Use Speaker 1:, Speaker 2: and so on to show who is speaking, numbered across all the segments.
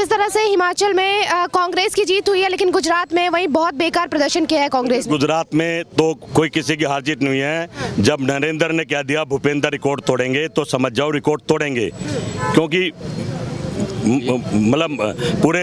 Speaker 1: जिस तरह से हिमाचल में कांग्रेस की जीत हुई है, लेकिन गुजरात में वही बहुत बेकार प्रदर्शन किया है कांग्रेस ने।
Speaker 2: गुजरात में तो कोई किसी की हार जीत नहीं है। जब नरेंद्र ने कह दिया भूपेंद्र रिकॉर्ड तोड़ेंगे, तो समझ जाओ रिकॉर्ड तोड़ेंगे, क्योंकि मतलब पूरे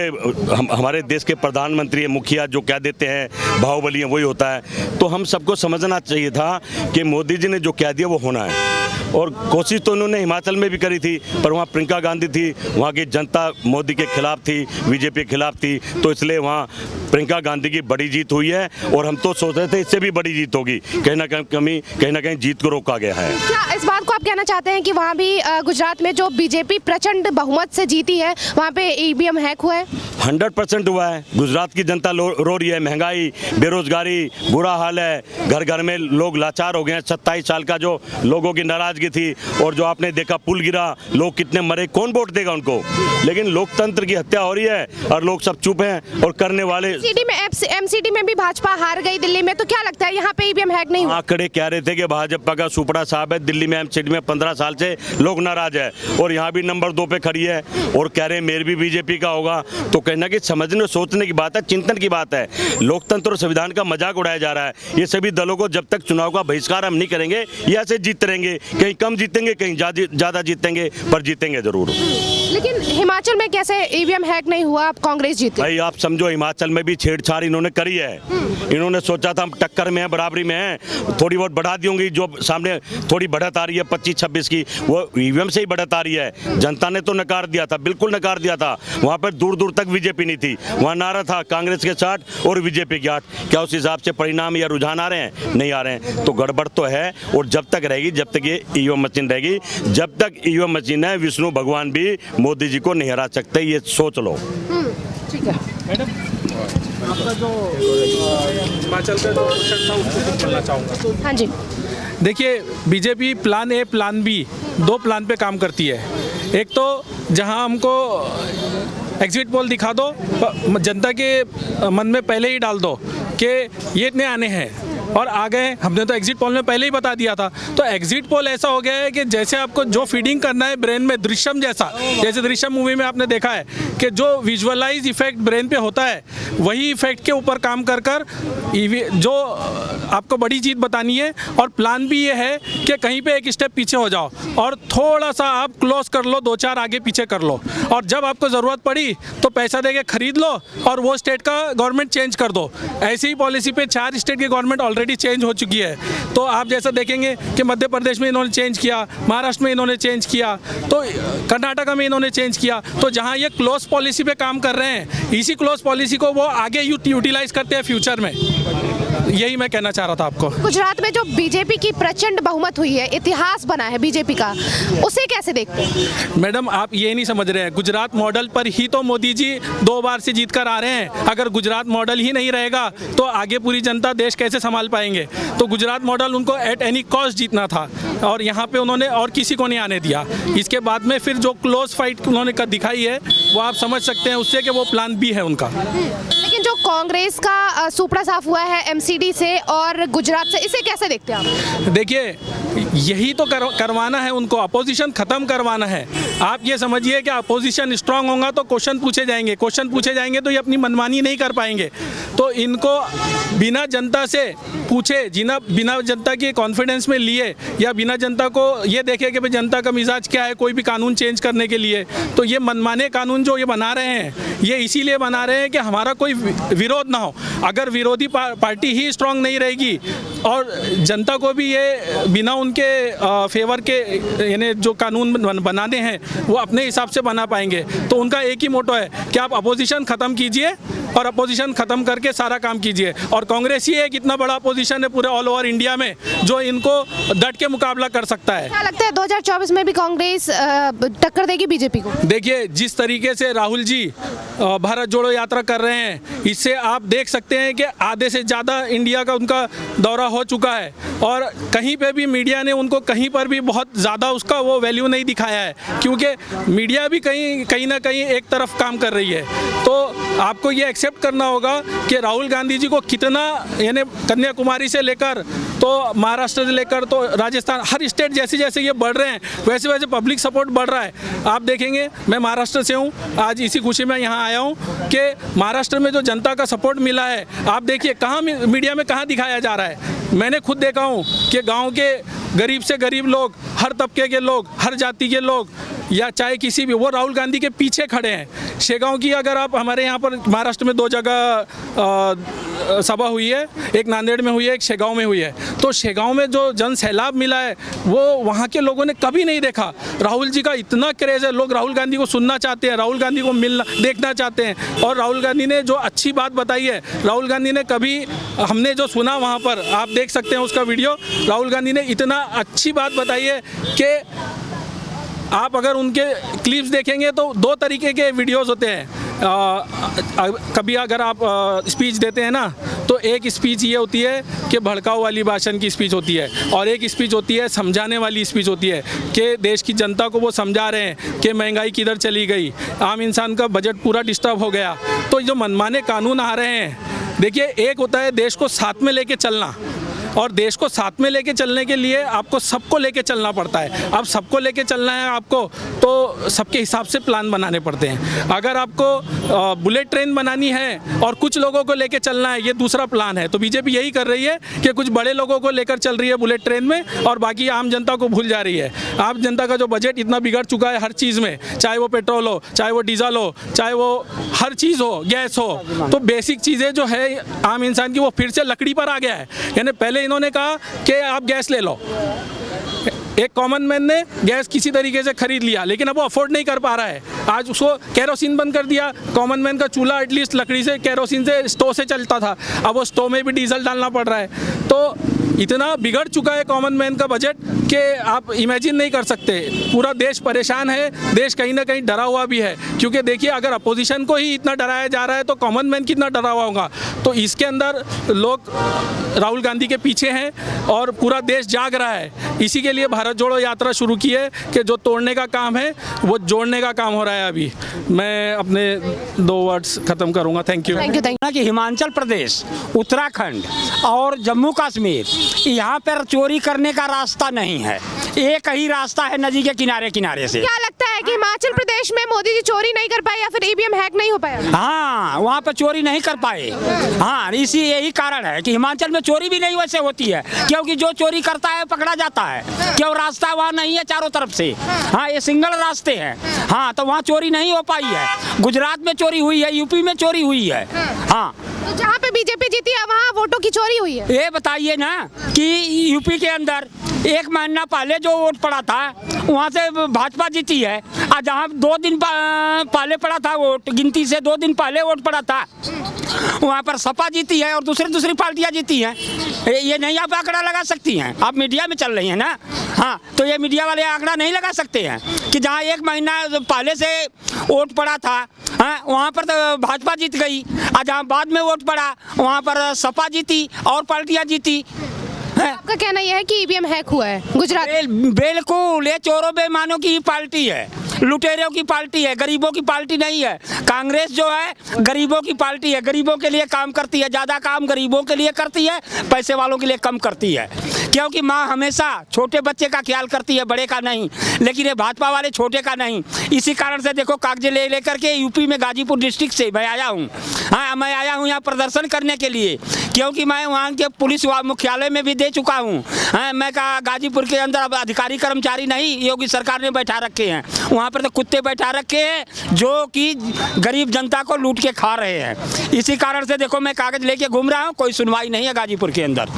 Speaker 2: हमारे देश के प्रधानमंत्री मुखिया जो कह देते हैं बाहुबली वही होता है। तो हम सबको समझना चाहिए था कि मोदी जी ने जो कह दिया वो होना है। और कोशिश तो उन्होंने हिमाचल में भी करी थी, पर वहाँ प्रियंका गांधी थी, वहाँ की जनता मोदी के खिलाफ थी, बीजेपी के खिलाफ थी, तो इसलिए वहाँ प्रियंका गांधी की बड़ी जीत हुई है। और हम तो सोच रहे थे इससे भी बड़ी जीत होगी, कहीं ना कहीं जीत को रोका गया है।
Speaker 1: क्या इस बात को आप कहना चाहते हैं कि वहाँ भी गुजरात में जो बीजेपी प्रचंड बहुमत से जीती है, वहाँ पे ईवीएम हैक हुआ है?
Speaker 2: 100% हुआ है। गुजरात की जनता रो रही है, महंगाई, बेरोजगारी, बुरा हाल है, घर घर में लोग लाचार हो गए हैं। 27 साल का जो लोगों की नाराजगी थी, और जो आपने देखा पुल गिरा, लोग कितने मरे, कौन वोट देगा उनको? लेकिन लोकतंत्र की हत्या हो रही है और लोग सब चुप हैं, और करने वाले
Speaker 1: एमसीडी में भी भाजपा हार गई दिल्ली में, तो क्या लगता है यहाँ पे ईवीएम हैक नहीं हुआ?
Speaker 2: आंकड़े कह रहे थे कि भाजपा का सुपड़ा साहब है, दिल्ली में एमसीडी में 15 साल से लोग नाराज है, और यहाँ भी नंबर 2 पे खड़ी है, और कह रहे हैं मेयर भी बीजेपी का होगा। तो कहना कि समझने सोचने की बात है, चिंतन की बात है। लोकतंत्र और संविधान का मजाक उड़ाया जा रहा है। ये सभी दलों को जब तक चुनाव का बहिष्कार हम नहीं करेंगे, ये ऐसे जीतते रहेंगे, कहीं कम जीतेंगे, कहीं ज्यादा जीतेंगे, पर जीतेंगे जरूर।
Speaker 1: लेकिन हिमाचल में कैसे ईवीएम हैक नहीं हुआ, आप कांग्रेस जीती?
Speaker 2: भाई आप समझो, हिमाचल में भी छेड़छाड़ इन्होंने करी है। इन्होंने सोचा था हम टक्कर में हैं, बराबरी में हैं, थोड़ी बहुत बढ़ा दी होंगी, जो सामने थोड़ी बढ़त आ रही है 25-26 की, वो ईवीएम से ही बढ़त आ रही है। जनता ने तो नकार दिया था, बिल्कुल नकार दिया था। वहाँ पर दूर दूर तक बीजेपी नहीं थी, वहाँ नारा था कांग्रेस के 60 और बीजेपी के 8। क्या उस हिसाब से परिणाम या रुझान आ रहे हैं? नहीं आ रहे हैं। तो गड़बड़ तो है, और जब तक रहेगी, जब तक ये ईवीएम मशीन रहेगी, जब तक ईवीएम मशीन है, विष्णु भगवान भी मोदी जी को नहीं हरा सकते, ये सोच लो।
Speaker 1: ठीक है
Speaker 3: मैडम, आपका जो हिमाचल का जो क्वेश्चन था उसको कुछ बोलना चाहूँगा।
Speaker 1: हाँ जी।
Speaker 3: देखिए, BJP plan A plan B 2 plan पे काम करती है। एक तो जहां हमको एग्जिट पोल दिखा दो, जनता के मन में पहले ही डाल दो कि ये इतने आने हैं और आ गए। हमने तो एग्जिट पोल में पहले ही बता दिया था। तो एग्जिट पोल ऐसा हो गया है कि जैसे आपको जो फीडिंग करना है ब्रेन में, दृश्यम जैसा, जैसे दृश्यम मूवी में आपने देखा है कि जो विजुअलाइज इफेक्ट ब्रेन पे होता है, वही इफेक्ट के ऊपर काम कर जो आपको बड़ी जीत बतानी है। और प्लान भी ये है कि कहीं पे एक स्टेप पीछे हो जाओ और थोड़ा सा आप क्लोज कर लो, 2-4 आगे पीछे कर लो, और जब आपको ज़रूरत पड़ी तो पैसा देके खरीद लो और वो स्टेट का गवर्नमेंट चेंज कर दो। ऐसी ही पॉलिसी पे 4 स्टेट की गवर्नमेंट ऑलरेडी चेंज हो चुकी है। तो आप जैसा देखेंगे कि मध्य प्रदेश में इन्होंने चेंज किया, महाराष्ट्र में इन्होंने चेंज किया, तो कर्नाटका में इन्होंने चेंज किया। तो जहां ये क्लोज पॉलिसी पे काम कर रहे हैं, इसी क्लोज पॉलिसी को वो आगे यूटिलाइज करते हैं फ्यूचर में। यही मैं कहना चाह रहा था आपको।
Speaker 1: गुजरात में जो बीजेपी की प्रचंड बहुमत हुई है, इतिहास बना है बीजेपी का, उसे कैसे देखते हैं?
Speaker 3: मैडम, आप ये नहीं समझ रहे हैं, गुजरात मॉडल पर ही तो मोदी जी 2 बार से जीत कर आ रहे हैं। अगर गुजरात मॉडल ही नहीं रहेगा तो आगे पूरी जनता देश कैसे संभाल पाएंगे? तो गुजरात मॉडल उनको एट एनी कॉस्ट जीतना था, और यहाँ पे उन्होंने और किसी को नहीं आने दिया। इसके बाद में फिर जो क्लोज फाइट उन्होंने दिखाई है, वो आप समझ सकते हैं उससे कि वो प्लान बी है उनका।
Speaker 1: लेकिन जो कांग्रेस का सुपड़ा साफ हुआ है एमसीडी से और गुजरात से, इसे कैसे देखते हैं आप?
Speaker 3: देखिए, यही तो करवाना है उनको, अपोजिशन खत्म करवाना है। आप ये समझिए कि अपोजिशन स्ट्रांग होगा तो क्वेश्चन पूछे जाएंगे, तो ये अपनी मनमानी नहीं कर पाएंगे। तो इनको बिना जनता से पूछे, बिना जनता के कॉन्फिडेंस में लिए, या बिना जनता को ये देखे कि भाई जनता का मिजाज क्या है कोई भी कानून चेंज करने के लिए, तो ये मनमाने कानून जो ये बना रहे हैं, ये इसीलिए बना रहे हैं कि हमारा कोई विरोध ना हो। अगर विरोधी पार्टी ही स्ट्रांग नहीं रहेगी और जनता को भी ये बिना उनके फेवर के यानी जो कानून बनाने हैं वो अपने हिसाब से बना पाएंगे। तो उनका एक ही मोटो है कि आप अपोजिशन ख़त्म कीजिए, और अपोजिशन ख़त्म करके सारा काम कीजिए। और कांग्रेस ही एक इतना बड़ा अपोजिशन है पूरे ऑल ओवर इंडिया में जो इनको डट के मुकाबला कर सकता है।
Speaker 1: क्या लगता है 2024 में भी कांग्रेस टक्कर देगी बीजेपी को?
Speaker 3: देखिए, जिस तरीके से राहुल जी भारत जोड़ो यात्रा कर रहे हैं, इससे आप देख सकते हैं कि आधे से ज़्यादा इंडिया का उनका दौरा हो चुका है, और कहीं पे भी मीडिया ने उनको कहीं पर भी बहुत ज़्यादा उसका वो वैल्यू नहीं दिखाया है, क्योंकि मीडिया भी कहीं ना कहीं एक तरफ काम कर रही है। तो आपको ये एक्सेप्ट करना होगा कि राहुल गांधी जी को कितना, यानी कन्याकुमारी से लेकर तो महाराष्ट्र से लेकर तो राजस्थान, हर स्टेट जैसे जैसे ये बढ़ रहे हैं वैसे वैसे पब्लिक सपोर्ट बढ़ रहा है। आप देखेंगे, मैं महाराष्ट्र से हूँ, आज इसी खुशी में यहाँ आया हूँ कि महाराष्ट्र में जो जनता का सपोर्ट मिला है, आप देखिए कहाँ मीडिया में कहाँ दिखाया जा रहा है। मैंने खुद देखा हूँ कि गांव के गरीब से गरीब लोग, हर तबके के लोग, हर जाति के लोग, या चाहे किसी भी, वो राहुल गांधी के पीछे खड़े हैं। शेगांव की अगर आप, हमारे यहाँ पर महाराष्ट्र में 2 जगह सभा हुई है, एक नांदेड़ में हुई है, एक शेगांव में हुई है। तो शेगांव में जो जन सैलाब मिला है वो वहाँ के लोगों ने कभी नहीं देखा। राहुल जी का इतना क्रेज़ है, लोग राहुल गांधी को सुनना चाहते हैं, राहुल गांधी को मिलना देखना चाहते हैं। और राहुल गांधी ने जो अच्छी बात बताई है, राहुल गांधी ने कभी, हमने जो सुना वहाँ पर, आप देख सकते हैं उसका वीडियो, राहुल गांधी ने इतना अच्छी बात बताई है कि आप अगर उनके क्लिप्स देखेंगे तो 2 तरीके के वीडियोस होते हैं। कभी अगर आप स्पीच देते हैं ना, तो एक स्पीच ये होती है कि भड़काऊ वाली भाषण की स्पीच होती है, और एक स्पीच होती है समझाने वाली स्पीच होती है कि देश की जनता को वो समझा रहे हैं कि महंगाई किधर चली गई, आम इंसान का बजट पूरा डिस्टर्ब हो गया। तो जो मनमाने कानून आ रहे हैं, देखिए, एक होता है देश को साथ में लेके चलना, और देश को साथ में लेके चलने के लिए आपको सबको लेके चलना पड़ता है। अब सबको लेके चलना है आपको, तो सबके हिसाब से प्लान बनाने पड़ते हैं। अगर आपको बुलेट ट्रेन बनानी है और कुछ लोगों को लेके चलना है, ये दूसरा प्लान है। तो बीजेपी यही कर रही है कि कुछ बड़े लोगों को लेकर चल रही है बुलेट ट्रेन में, और बाकी आम जनता को भूल जा रही है। आम जनता का जो बजट इतना बिगड़ चुका है हर चीज़ में, चाहे वो पेट्रोल हो, चाहे वो डीजल हो, चाहे वो हर चीज़ हो, गैस हो, तो बेसिक चीज़ें जो है आम इंसान की, वो फिर से लकड़ी पर आ गया है। यानी पहले इन्होंने कहा कि आप गैस ले लो, एक कॉमन मैन ने गैस किसी तरीके से खरीद लिया, लेकिन अब वो अफोर्ड नहीं कर पा रहा है। आज उसको केरोसिन बंद कर दिया। कॉमन मैन का चूल्हा एटलीस्ट लकड़ी से, केरोसिन से, स्टोव से चलता था, अब वो स्टोव में भी डीजल डालना पड़ रहा है। तो इतना बिगड़ चुका है कॉमन मैन का बजट कि आप इमेजिन नहीं कर सकते। पूरा देश परेशान है, देश कहीं ना कहीं डरा हुआ भी है, क्योंकि देखिए, अगर अपोजिशन को ही इतना डराया जा रहा है तो कॉमन मैन कितना डरा हुआ होगा। तो इसके अंदर लोग राहुल गांधी के पीछे हैं और पूरा देश जाग रहा है। इसी के लिए भारत जोड़ो यात्रा शुरू की है कि जो तोड़ने का काम है वो जोड़ने का काम हो रहा है। अभी मैं अपने 2 वर्ड्स खत्म करूंगा। Thank you.
Speaker 4: कि हिमाचल प्रदेश, उत्तराखंड और जम्मू कश्मीर, यहाँ पर चोरी करने का रास्ता नहीं है। एक ही रास्ता है नदी के किनारे किनारे से।
Speaker 1: क्या लगता है कि हिमाचल प्रदेश में मोदी जी चोरी नहीं कर पाए या फिर ईवीएम हैक नहीं हो पाया?
Speaker 4: हाँ, वहाँ पर चोरी नहीं कर पाए। हाँ, इसी यही कारण है कि हिमाचल में चोरी भी नहीं वैसे होती है, क्योंकि जो चोरी करता है पकड़ा जाता है, क्यों रास्ता वहाँ नहीं है चारों तरफ से। हाँ, ये सिंगल रास्ते हैं। हाँ, तो वहाँ चोरी नहीं हो पाई है। गुजरात में चोरी हुई है, यूपी में चोरी हुई है। हाँ,
Speaker 1: तो जहाँ पे बीजेपी जीती है वहाँ वोटों की चोरी हुई है।
Speaker 4: ये बताइए ना कि यूपी के अंदर 1 महीना पहले जो वोट पड़ा था वहाँ से भाजपा जीती है, और जहाँ 2 दिन पहले पड़ा था वोट, गिनती से 2 दिन पहले वोट पड़ा था, वहाँ पर सपा जीती है और दूसरी पार्टियाँ जीती हैं। ये नहीं आप आंकड़ा लगा सकती हैं, आप मीडिया में चल रही हैं ना। हाँ, तो ये मीडिया वाले आंकड़ा नहीं लगा सकते हैं कि जहाँ 1 महीना पहले से वोट पड़ा था, हाँ, वहाँ पर तो भाजपा जीत गई, और जहाँ बाद में वोट पड़ा वहाँ पर सपा जीती और पार्टियाँ जीती।
Speaker 1: आपका कहना यह है कि ईवीएम हैक हुआ है गुजरात?
Speaker 4: बिल्कुल, ये चोरों बेईमानों की पार्टी है, लुटेरों की पार्टी है, गरीबों की पार्टी नहीं है। कांग्रेस जो है गरीबों की पार्टी है, गरीबों के लिए काम करती है, ज़्यादा काम गरीबों के लिए करती है, पैसे वालों के लिए कम करती है। क्योंकि माँ हमेशा छोटे बच्चे का ख्याल करती है, बड़े का नहीं, लेकिन ये भाजपा वाले छोटे का नहीं। इसी कारण से देखो, कागज लेकर के यूपी में गाजीपुर डिस्ट्रिक्ट से मैं आया हूँ। हाँ, मैं आया हूँ यहाँ प्रदर्शन करने के लिए, क्योंकि मैं वहाँ के पुलिस मुख्यालय में भी दे चुका हूँ। हाँ, मैं कहा गाजीपुर के अंदर अब अधिकारी कर्मचारी नहीं, योगी सरकार ने बैठा रखे हैं, वहाँ पर तो कुत्ते बैठा रखे हैं जो कि गरीब जनता को लूट के खा रहे हैं। इसी कारण से देखो, मैं कागज लेके घूम रहा हूँ, कोई सुनवाई नहीं है गाजीपुर के अंदर।